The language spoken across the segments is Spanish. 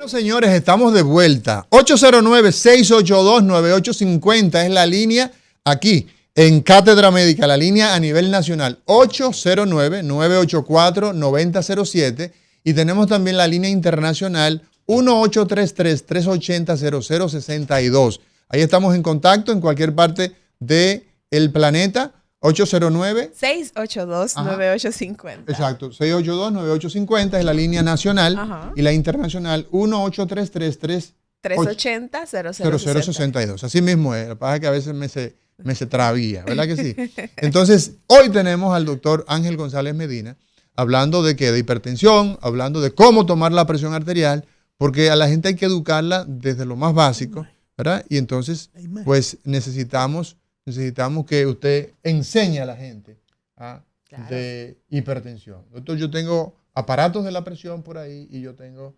Señores, estamos de vuelta. 809-682-9850 es la línea aquí en Cátedra Médica, la línea a nivel nacional. 809-984-9007 y tenemos también la línea internacional 1833-380-0062. Ahí estamos en contacto en cualquier parte del planeta. 809-682-9850. Exacto, 682-9850 es la línea nacional. Ajá. Y la internacional 380-0062. Así mismo es. Lo que pasa es que a veces me se trabía, ¿verdad que sí? Entonces, hoy tenemos al doctor Ángel González Medina hablando de qué, de hipertensión, hablando de cómo tomar la presión arterial, porque a la gente hay que educarla desde lo más básico, ¿verdad? Y entonces, pues necesitamos que usted enseñe a la gente de hipertensión. Doctor, yo tengo aparatos de la presión por ahí y yo tengo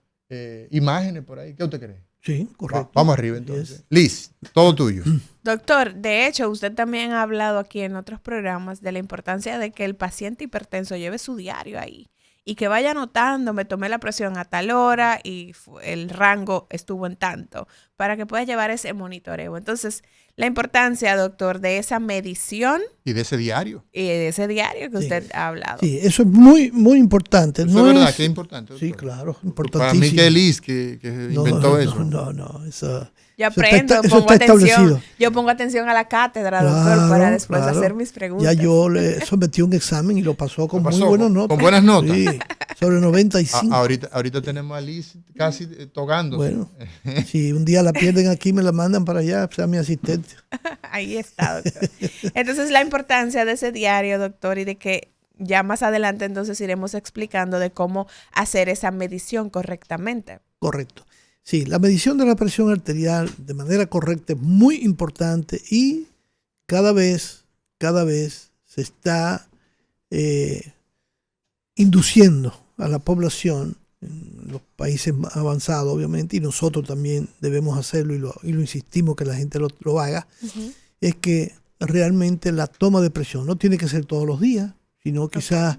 imágenes por ahí. ¿Qué usted cree? Sí, correcto. Vamos arriba entonces. Liz, todo tuyo. Doctor, de hecho, usted también ha hablado aquí en otros programas de la importancia de que el paciente hipertenso lleve su diario ahí y que vaya anotando, me tomé la presión a tal hora y el rango estuvo en tanto, para que pueda llevar ese monitoreo. Entonces, la importancia, doctor, de esa medición. Y de ese diario. Y de ese diario que usted ha hablado. Sí, eso es muy, muy importante. Eso es verdad que es importante. Sí, doctor. claro, Para importantísimo. mí que es Liz que inventó eso. No, eso... Yo aprendo, eso pongo está atención. establecido. Yo pongo atención a la cátedra, doctor, Claro, para después claro. hacer mis preguntas. Ya yo le sometí un examen y lo pasó con muy buenas notas. Con buenas notas. Sí, sobre 95. Ahorita tenemos a Liz casi tocando. Bueno, si un día la pierden aquí, me la mandan para allá, sea mi asistente. Ahí está, doctor. Entonces, la importancia de ese diario, doctor, y de que ya más adelante entonces iremos explicando de cómo hacer esa medición correctamente. Correcto. Sí, la medición de la presión arterial de manera correcta es muy importante y cada vez se está induciendo a la población en los países más avanzados, obviamente, y nosotros también debemos hacerlo y lo insistimos que la gente lo haga, es que realmente la toma de presión no tiene que ser todos los días, sino quizás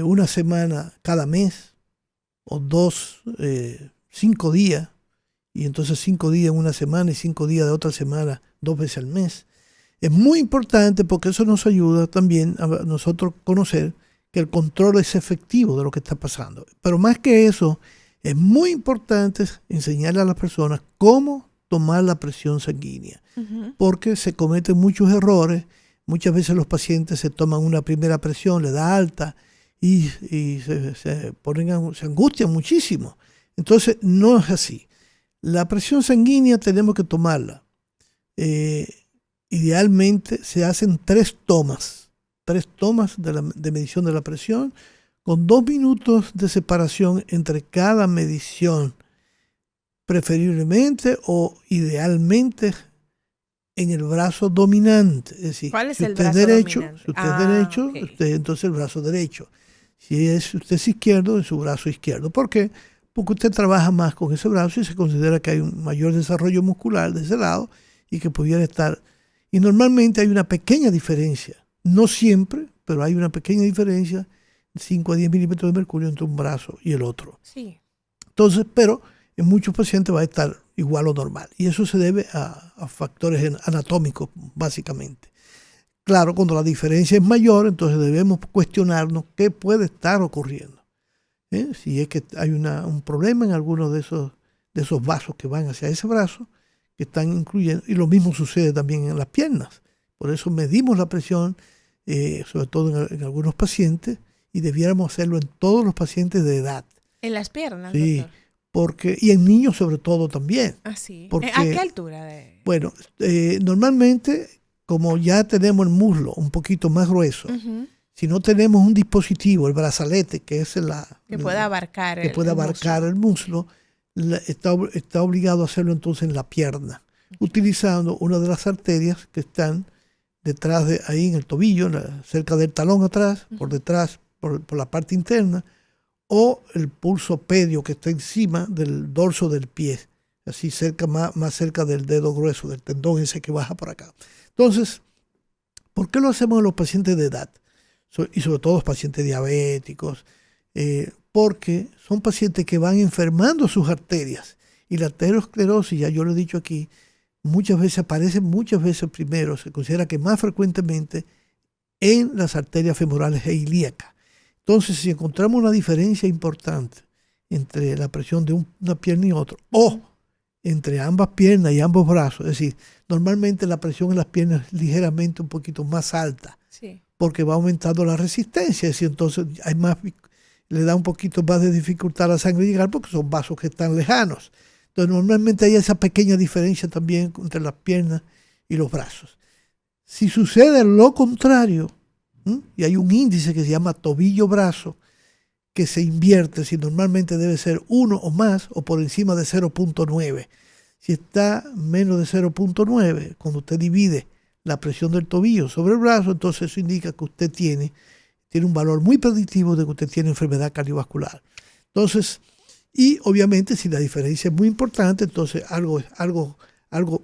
una semana cada mes o 5 días, y entonces 5 días en una semana y 5 días de otra semana 2 veces al mes. Es muy importante porque eso nos ayuda también a nosotros conocer que el control es efectivo de lo que está pasando. Pero más que eso, es muy importante enseñarle a las personas cómo tomar la presión sanguínea, porque se cometen muchos errores. Muchas veces los pacientes se toman una primera presión, le da alta y se angustian muchísimo. Entonces, no es así. La presión sanguínea tenemos que tomarla. Idealmente se hacen 3 tomas de medición de la presión, con 2 minutos de separación entre cada medición, preferiblemente o idealmente en el brazo dominante. Es decir, ¿Cuál es si el usted es brazo derecho, dominante? si usted es derecho, Ok. usted entonces el brazo derecho. Si usted es izquierdo, en su brazo izquierdo. ¿Por qué? Porque usted trabaja más con ese brazo y se considera que hay un mayor desarrollo muscular de ese lado y que pudiera estar. Y normalmente hay una pequeña diferencia, no siempre, pero hay una pequeña diferencia, 5 a 10 milímetros de mercurio entre un brazo y el otro. Sí. Entonces, pero en muchos pacientes va a estar igual o normal. Y eso se debe a factores anatómicos, básicamente. Claro, cuando la diferencia es mayor, entonces debemos cuestionarnos qué puede estar ocurriendo. Si es que hay un problema en alguno de esos vasos que van hacia ese brazo, que están incluyendo, y lo mismo sucede también en las piernas. Por eso medimos la presión, sobre todo en algunos pacientes, y debiéramos hacerlo en todos los pacientes de edad. En las piernas, Sí, doctor. y en niños sobre todo también. Ah, sí. Porque, ¿A qué altura? Bueno, normalmente, como ya tenemos el muslo un poquito más grueso, si no tenemos un dispositivo, el brazalete, que es que pueda abarcar el muslo, está obligado a hacerlo entonces en la pierna, utilizando una de las arterias que están detrás de ahí en el tobillo, cerca del talón atrás, por detrás, por la parte interna, o el pulso pedio que está encima del dorso del pie, así más cerca del dedo grueso, del tendón ese que baja por acá. Entonces, ¿por qué lo hacemos en los pacientes de edad? Y sobre todo los pacientes diabéticos, porque son pacientes que van enfermando sus arterias. Y la arteriosclerosis, ya yo lo he dicho aquí, muchas veces aparece primero, se considera que más frecuentemente en las arterias femorales e ilíacas. Entonces, si encontramos una diferencia importante entre la presión de una pierna y otra, o entre ambas piernas y ambos brazos, es decir, normalmente la presión en las piernas es ligeramente un poquito más alta, Sí. porque va aumentando la resistencia, es decir, entonces hay más, le da un poquito más de dificultad a la sangre llegar porque son vasos que están lejanos. Entonces, normalmente hay esa pequeña diferencia también entre las piernas y los brazos. Si sucede lo contrario, y hay un índice que se llama tobillo-brazo, que se invierte, si normalmente debe ser 1 o más, o por encima de 0.9. Si está menos de 0.9, cuando usted divide la presión del tobillo sobre el brazo, entonces eso indica que usted tiene un valor muy predictivo de que usted tiene enfermedad cardiovascular. Entonces, y obviamente si la diferencia es muy importante, entonces algo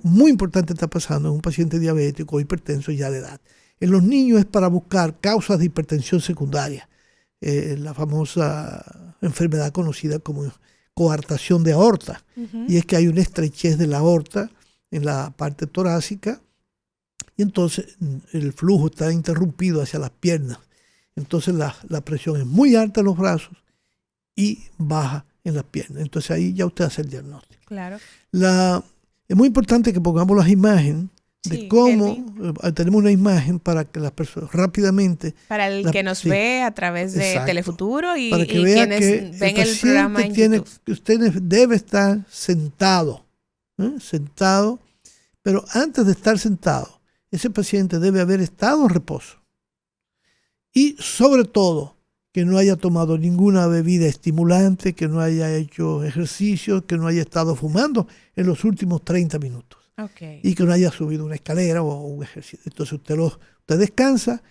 muy importante está pasando en un paciente diabético o hipertenso ya de edad. En los niños es para buscar causas de hipertensión secundaria, la famosa enfermedad conocida como coartación de aorta. Y es que hay una estrechez de la aorta en la parte torácica y entonces el flujo está interrumpido hacia las piernas. Entonces la presión es muy alta en los brazos y baja en las piernas. Entonces ahí ya usted hace el diagnóstico. Claro. Es muy importante que pongamos las imágenes de Sí, cómo tenemos una imagen para que las personas rápidamente... Para el que nos ve a través de exacto. Telefuturo y Para que vea quienes que ven el programa en tiene, YouTube. que usted debe estar sentado, sentado, pero antes de estar sentado, ese paciente debe haber estado en reposo. Y sobre todo, que no haya tomado ninguna bebida estimulante, que no haya hecho ejercicio, que no haya estado fumando en los últimos 30 minutos. Okay. Y que no haya subido una escalera o un ejercicio. Entonces usted descansa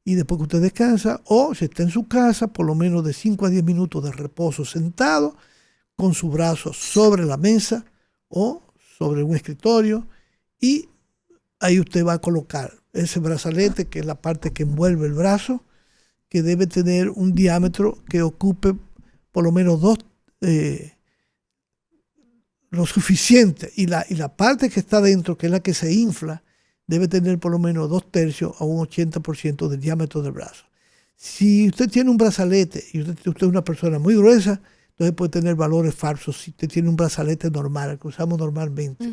y después que usted descansa, o si está en su casa, por lo menos de 5 a 10 minutos de reposo sentado, con sus brazos sobre la mesa o sobre un escritorio, y ahí usted va a colocar ese brazalete, que es la parte que envuelve el brazo, que debe tener un diámetro que ocupe por lo menos lo suficiente, y la parte que está dentro, que es la que se infla, debe tener por lo menos 2/3 a un 80% del diámetro del brazo. Si usted tiene un brazalete y usted es una persona muy gruesa, entonces puede tener valores falsos. Si usted tiene un brazalete normal, el que usamos normalmente.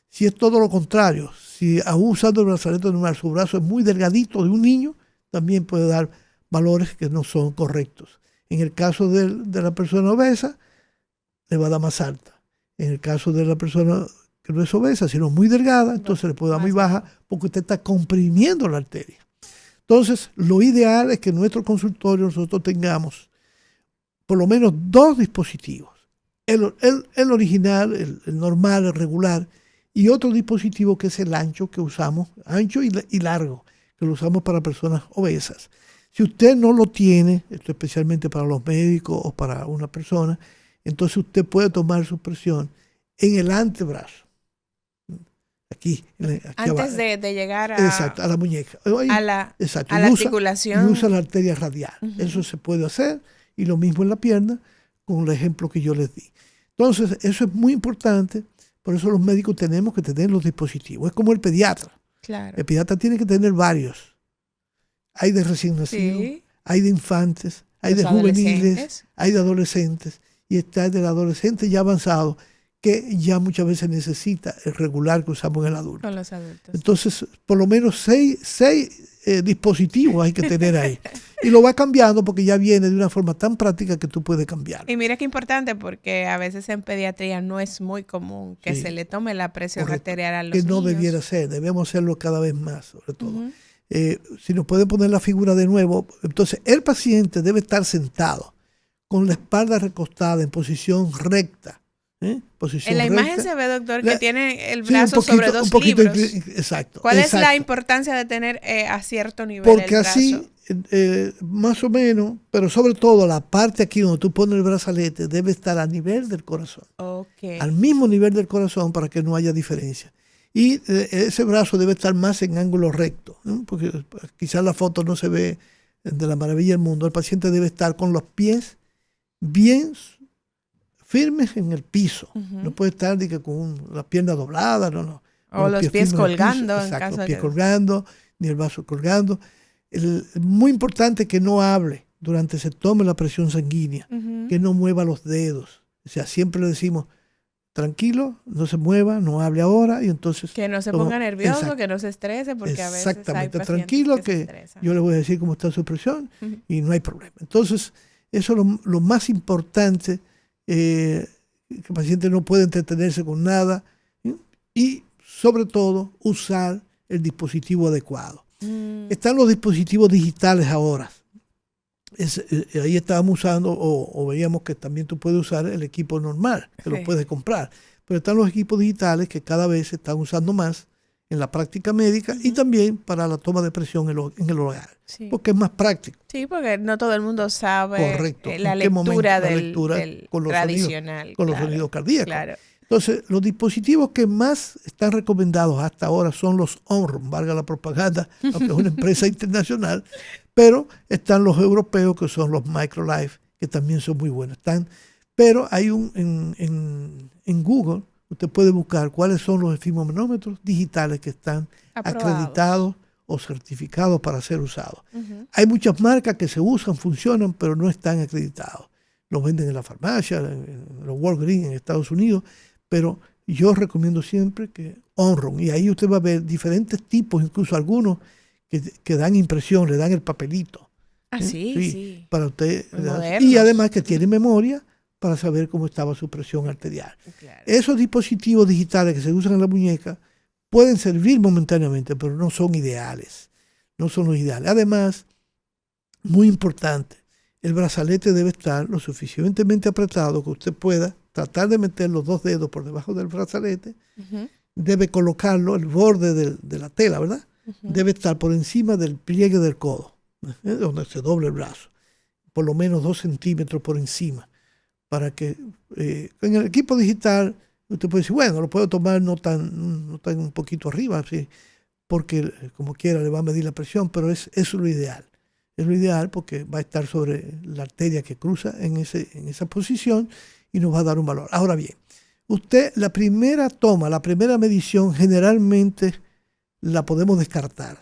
Si es todo lo contrario, si aún usando el brazalete normal, su brazo es muy delgadito de un niño, también puede dar valores que no son correctos. En el caso de la persona obesa, le va a dar más alta. En el caso de la persona que no es obesa, sino muy delgada, entonces le puede dar muy baja porque usted está comprimiendo la arteria. Entonces, lo ideal es que en nuestro consultorio nosotros tengamos por lo menos 2 dispositivos. El original, el normal, el regular, y otro dispositivo que es el ancho que usamos, ancho y largo, que lo usamos para personas obesas. Si usted no lo tiene, esto especialmente para los médicos o para una persona, entonces usted puede tomar su presión en el antebrazo. Aquí Antes abajo. de llegar Exacto, a la muñeca. A la Exacto, articulación. Y usa la arteria radial. Eso se puede hacer, y lo mismo en la pierna, con el ejemplo que yo les di. Entonces, eso es muy importante, por eso los médicos tenemos que tener los dispositivos. Es como el pediatra. Claro. El pediatra tiene que tener varios. Hay de recién nacidos, Sí. hay de infantes, hay Los de juveniles, adolescentes. hay de adolescentes, y está el del adolescente ya avanzado, que ya muchas veces necesita el regular que usamos en el adulto. Con los adultos. Entonces, por lo menos 6 dispositivos hay que tener ahí. Y lo va cambiando porque ya viene de una forma tan práctica que tú puedes cambiarlo. Y mira qué importante, porque a veces en pediatría no es muy común que se le tome la presión arterial a los que no niños. debiera ser, debemos hacerlo cada vez más, sobre todo. Si nos pueden poner la figura de nuevo, entonces el paciente debe estar sentado, con la espalda recostada en posición recta. Posición en la recta. imagen se ve, doctor, que tiene el Sí, brazo sobre 2 libros. Exacto. ¿Cuál es la exacto. importancia de tener a cierto nivel Porque el brazo? así, más o menos, pero sobre todo la parte aquí donde tú pones el brazalete debe estar a nivel del corazón. Okay. Al mismo nivel del corazón para que no haya diferencia. Y ese brazo debe estar más en ángulo recto, ¿no? Porque quizás la foto no se ve de la maravilla del mundo. El paciente debe estar con los pies bien firmes en el piso. Ujú. No puede estar de que con las piernas dobladas, no. O los pies firmes en el piso. colgando, en Exacto, caso los de pies que... colgando, ni el vaso colgando. Muy importante que no hable durante se tome la presión sanguínea, Ujú. que no mueva los dedos. O sea, siempre le decimos, tranquilo, no se mueva, no hable ahora, y entonces... Que no se toma- ponga nervioso, Exacto. que no se estrese, porque a veces hay Exactamente, pacientes tranquilo que se que estresan. yo le voy a decir cómo está su presión Ujú. y no hay problema. Entonces, eso es lo más importante, que el paciente no puede entretenerse con nada, ¿sí? Y sobre todo usar el dispositivo adecuado. Mm, Están los dispositivos digitales ahora. Ahí estábamos usando o veíamos que también tú puedes usar el equipo normal, que lo Sí. puedes comprar. Pero están los equipos digitales que cada vez se están usando más en la práctica médica y Ujú. también para la toma de presión en el hogar, sí. porque es más práctico. Sí, porque no todo el mundo sabe Correcto. la ¿En qué momento lectura la del, lectura del con los tradicional. con los claro, sonidos cardíacos? claro. Entonces, los dispositivos que más están recomendados hasta ahora son los Omron, valga la propaganda, aunque es una empresa internacional, pero están los europeos que son los Microlife, que también son muy buenos. Pero hay en Google, usted puede buscar cuáles son los esfigmomenómetros digitales que están Aprobados. acreditados o certificados para ser usados. Ujú. Hay muchas marcas que se usan, funcionan, pero no están acreditados. Los venden en la farmacia, en los Walgreens en Estados Unidos, pero yo recomiendo siempre que Omron, y ahí usted va a ver diferentes tipos, incluso algunos que dan impresión, le dan el papelito. Ah, sí, sí. Para usted. Muy Y modernos. además que tiene memoria para saber cómo estaba su presión arterial. Claro. Esos dispositivos digitales que se usan en la muñeca pueden servir momentáneamente, pero no son ideales. No son los ideales. Además, muy importante, el brazalete debe estar lo suficientemente apretado que usted pueda tratar de meter los dos dedos por debajo del brazalete. Ujú, Debe colocarlo, el borde de la tela, ¿verdad? ujú. Debe estar por encima del pliegue del codo, donde se doble el brazo, por lo menos 2 centímetros por encima, para que en el equipo digital usted puede decir, bueno, lo puedo tomar no tan un poquito arriba, ¿sí? Porque como quiera le va a medir la presión, pero es lo ideal. Es lo ideal porque va a estar sobre la arteria que cruza en esa posición y nos va a dar un valor. Ahora bien, usted la primera toma, la primera medición generalmente la podemos descartar.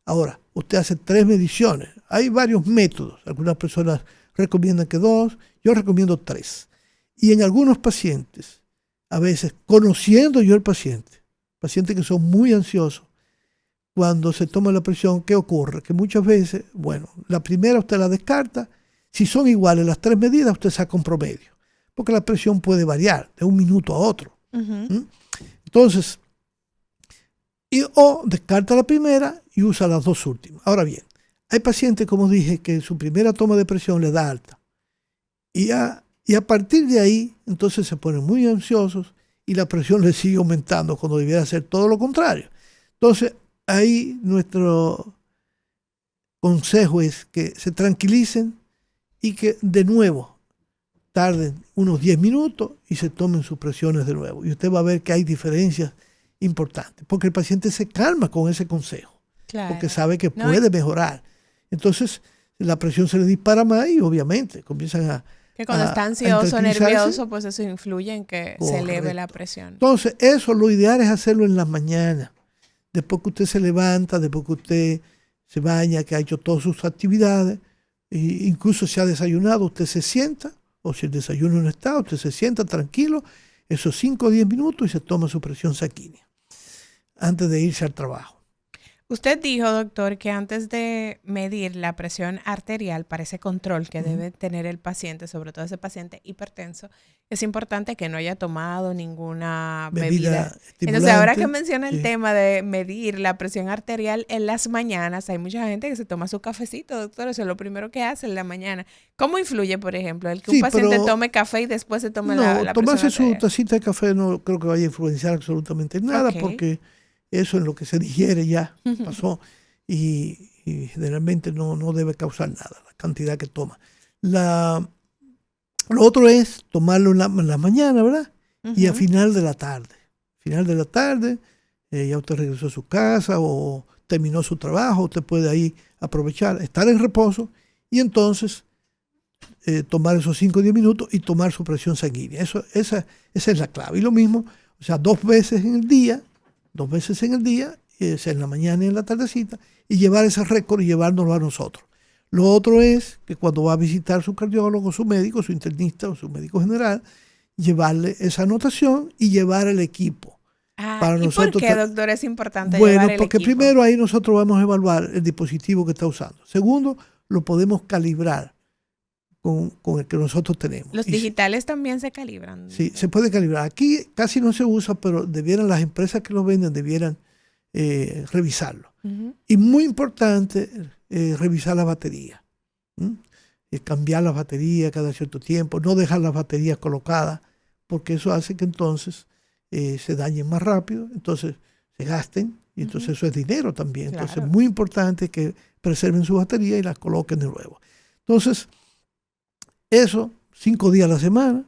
Ahora, usted hace 3 mediciones. Hay varios métodos. Algunas personas recomiendan que 2, yo recomiendo 3. Y en algunos pacientes, a veces conociendo yo el pacientes que son muy ansiosos, cuando se toma la presión, ¿qué ocurre? Que muchas veces, bueno, la primera usted la descarta. Si son iguales las 3 medidas, usted saca un promedio. Porque la presión puede variar de un minuto a otro. Ujú. Entonces, o descarta la primera y usa las 2 últimas. Ahora bien, hay pacientes, como dije, que su primera toma de presión le da alta. Y a partir de ahí, entonces se ponen muy ansiosos y la presión les sigue aumentando cuando debiera ser todo lo contrario. Entonces, ahí nuestro consejo es que se tranquilicen y que de nuevo tarden unos 10 minutos y se tomen sus presiones de nuevo. Y usted va a ver que hay diferencias importantes, porque el paciente se calma con ese consejo, Claro. porque sabe que No, puede mejorar. Entonces, la presión se le dispara más y obviamente comienzan a... que cuando a- está a ansioso, tranquilizarse. nervioso, pues eso influye en que se eleve la Correcto. presión. Entonces, eso lo ideal es hacerlo en la mañana. Después que usted se levanta, después que usted se baña, que ha hecho todas sus actividades, e incluso se ha desayunado, usted se sienta, o si el desayuno no está, usted se sienta tranquilo, esos 5 o 10 minutos y se toma su presión sanguínea antes de irse al trabajo. Usted dijo, doctor, que antes de medir la presión arterial para ese control que debe tener el paciente, sobre todo ese paciente hipertenso, es importante que no haya tomado ninguna bebida. Entonces, ahora que menciona el tema de medir la presión arterial en las mañanas, hay mucha gente que se toma su cafecito, doctor, eso es lo primero que hace en la mañana. ¿Cómo influye, por ejemplo, el que un paciente tome café y después se tome la presión tomarse su arterial? tacita de café no creo que vaya a influenciar absolutamente nada, porque eso en lo que se digiere ya pasó y generalmente no debe causar nada, la cantidad que toma. Lo otro es tomarlo en la mañana, ¿verdad? Y a final de la tarde. Ya usted regresó a su casa o terminó su trabajo, usted puede ahí aprovechar, estar en reposo y entonces tomar esos 5 o 10 minutos y tomar su presión sanguínea. Esa es la clave. Y lo mismo, o sea, 2 veces en el día, es en la mañana y en la tardecita, y llevar ese récord y llevárnoslo a nosotros. Lo otro es que cuando va a visitar su cardiólogo, su médico, su internista o su médico general, llevarle esa anotación y llevar el equipo. Para nosotros, ¿por qué, doctor, es importante llevar el equipo? Bueno, porque primero ahí nosotros vamos a evaluar el dispositivo que está usando. Segundo, lo podemos calibrar con el que nosotros tenemos. Los digitales también se calibran. Sí, se puede calibrar. Aquí casi no se usa, pero las empresas que lo venden debieran revisarlo. Y muy importante, revisar la batería. Cambiar las baterías cada cierto tiempo, no dejar las baterías colocadas, porque eso hace que entonces se dañen más rápido, entonces se gasten, y entonces eso es dinero también. Claro. Entonces es muy importante que preserven su batería y las coloquen de nuevo. Entonces, eso 5 días a la semana,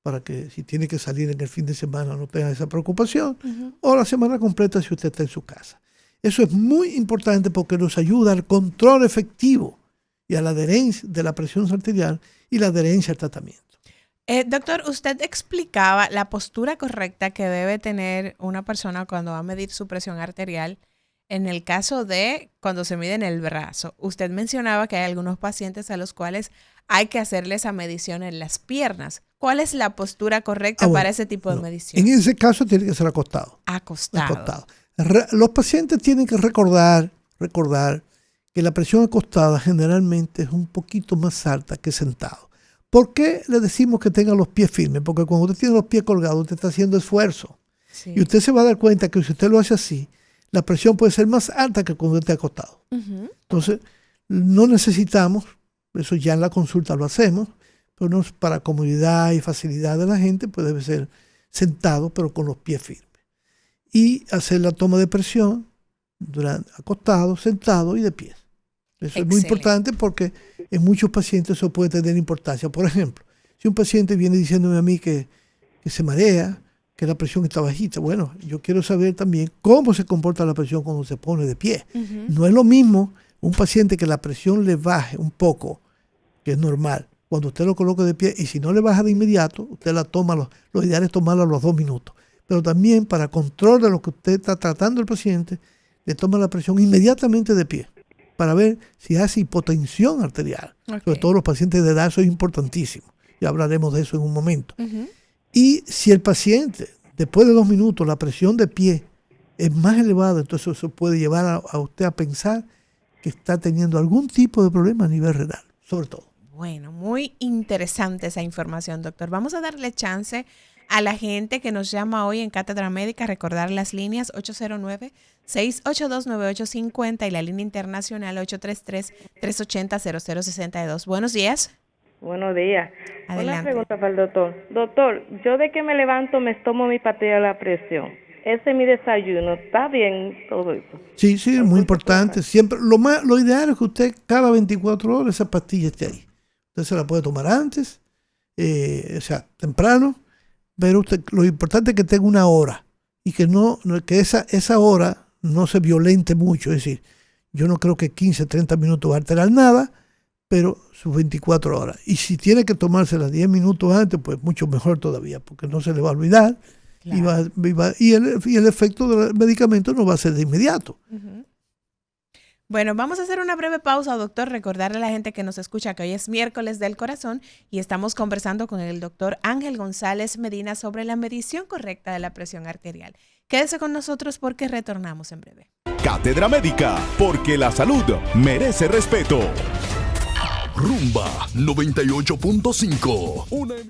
para que si tiene que salir en el fin de semana no tenga esa preocupación, o la semana completa si usted está en su casa. Eso es muy importante porque nos ayuda al control efectivo y a la adherencia de la presión arterial y la adherencia al tratamiento. Doctor, usted explicaba la postura correcta que debe tener una persona cuando va a medir su presión arterial en el caso de cuando se mide en el brazo. Usted mencionaba que hay algunos pacientes a los cuales hay que hacerle esa medición en las piernas. ¿Cuál es la postura correcta para ese tipo de medición? En ese caso tiene que ser acostado. Acostado. Los pacientes tienen que recordar que la presión acostada generalmente es un poquito más alta que sentado. ¿Por qué le decimos que tenga los pies firmes? Porque cuando usted tiene los pies colgados, usted está haciendo esfuerzo. Sí. Y usted se va a dar cuenta que si usted lo hace así, la presión puede ser más alta que cuando usted está acostado. Entonces, no necesitamos, eso ya en la consulta lo hacemos, pero no, para comodidad y facilidad de la gente, pues debe ser sentado, pero con los pies firmes. Y hacer la toma de presión acostado, sentado y de pies. Eso es muy importante porque en muchos pacientes eso puede tener importancia. Por ejemplo, si un paciente viene diciéndome a mí que se marea, que la presión está bajita, bueno, yo quiero saber también cómo se comporta la presión cuando se pone de pie. No es lo mismo un paciente que la presión le baje un poco, que es normal, cuando usted lo coloca de pie, y si no le baja de inmediato, usted la toma, lo ideal es tomarla a los 2 minutos. Pero también para control de lo que usted está tratando el paciente, le toma la presión inmediatamente de pie, para ver si hace hipotensión arterial. Sobre todo los pacientes de edad, eso es importantísimo. Ya hablaremos de eso en un momento. Y si el paciente, después de 2 minutos, la presión de pie es más elevada, entonces eso puede llevar a usted a pensar que está teniendo algún tipo de problema a nivel renal, sobre todo. Bueno, muy interesante esa información, doctor. Vamos a darle chance a la gente que nos llama hoy en Cátedra Médica, recordar las líneas 809-682-9850 y la línea internacional 833-380-0062. Buenos días. Buenos días. Adelante. Una pregunta para el doctor. Doctor, yo de que me levanto me tomo mi pastilla de la presión. Ese es mi desayuno. ¿Está bien todo eso? Sí, es muy importante. Siempre, lo ideal es que usted cada 24 horas esa pastilla esté ahí. Usted se la puede tomar antes, o sea, temprano, pero lo importante es que tenga una hora y que que esa hora no se violente mucho. Es decir, yo no creo que 15, 30 minutos va a alterar nada, pero sus 24 horas. Y si tiene que tomársela 10 minutos antes, pues mucho mejor todavía, porque no se le va a olvidar. Claro. Y el efecto del medicamento no va a ser de inmediato. Bueno, vamos a hacer una breve pausa, doctor. Recordarle a la gente que nos escucha que hoy es miércoles del corazón y estamos conversando con el doctor Ángel González Medina sobre la medición correcta de la presión arterial. Quédese con nosotros porque retornamos en breve. Cátedra Médica, porque la salud merece respeto. Rumba 98.5.